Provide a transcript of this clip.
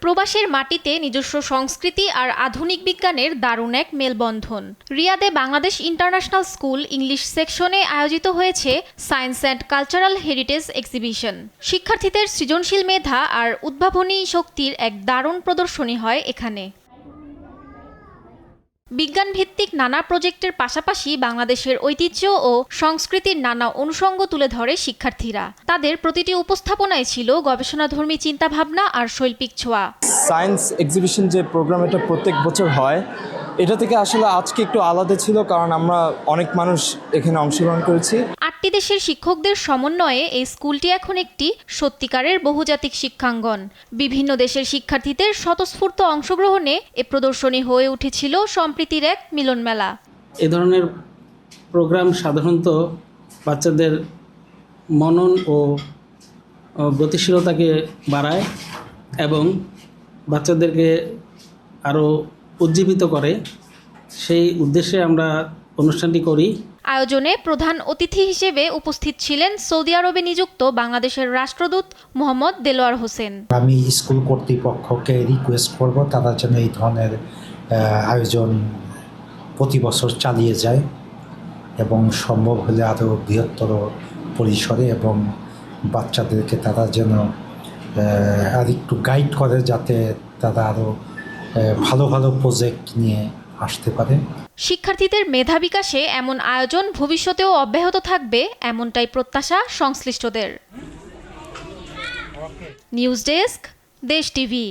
প্রবাসের মাটিতে নিজস্ব সংস্কৃতি আর আধুনিক বিজ্ঞানের দারুণ এক মেলবন্ধন। রিয়াদে বাংলাদেশ ইন্টারন্যাশনাল স্কুল ইংলিশ সেকশনে আয়োজিত হয়েছে science and cultural heritage exhibition. শিক্ষার্থীদের সৃজনশীল মেধা আর উদ্ভাবনী শক্তির এক দারুণ প্রদর্শনী হয় এখানে। বিজ্ঞান ভিত্তিক নানা প্রজেক্টের পাশাপাশি বাংলাদেশের ঐতিহ্য ও সংস্কৃতির নানা অনুষঙ্গ তুলে ধরে শিক্ষার্থীরা। তাদের প্রতিটি উপস্থাপনায় ছিল গবেষণাধর্মী চিন্তাভাবনা আর শৈল্পিক ছোঁয়া। সায়েন্স এক্সিবিশন যে প্রোগ্রাম এটা প্রত্যেক বছর হয়, এটা থেকে আসলে আজকে একটু আলাদা ছিল, কারণ আমরা অনেক মানুষ এখানে অংশগ্রহণ করেছি। 8টি দেশের শিক্ষকদের সমন্বয়ে এই স্কুলটি এখন একটি সত্যিকারের বহুজাতিক শিক্ষাঙ্গন। বিভিন্ন দেশের শিক্ষার্থীদের স্বতঃস্ফূর্ত অংশগ্রহণে এ প্রদর্শনী হয়ে উঠেছিল সম্প্রীতির এক মিলন মেলা। এ ধরনের প্রোগ্রাম সাধারণত বাচ্চাদের মনন ও গতিশীলতাকে বাড়ায় এবং বাচ্চাদেরকে আরও উজ্জীবিত করে। সেই উদ্দেশ্যে আমরা অনুষ্ঠানটি করি। আয়োজনে প্রধান অতিথি হিসেবে উপস্থিত ছিলেন সৌদি আরবে নিযুক্ত বাংলাদেশের রাষ্ট্রদূত মোহাম্মদ দেলোয়ার হোসেন। আমি স্কুল কর্তৃপক্ষকে রিকোয়েস্ট করব তারা যেন এই ধরনের আয়োজন প্রতি বছর চালিয়ে যায় এবং সম্ভব হলে আরও বৃহত্তর পরিসরে, এবং বাচ্চাদেরকে তারা যেন আর একটু গাইড করে যাতে তারা আরও ভালো ভালো প্রজেক্ট নিয়ে আসতে পারে। শিক্ষার্থীদের মেধা বিকাশে এমন আয়োজন ভবিষ্যতেও অব্যাহত থাকবে, এমনটাই প্রত্যাশা সংশ্লিষ্টদের। নিউজ ডেস্ক, দেশ টিভি।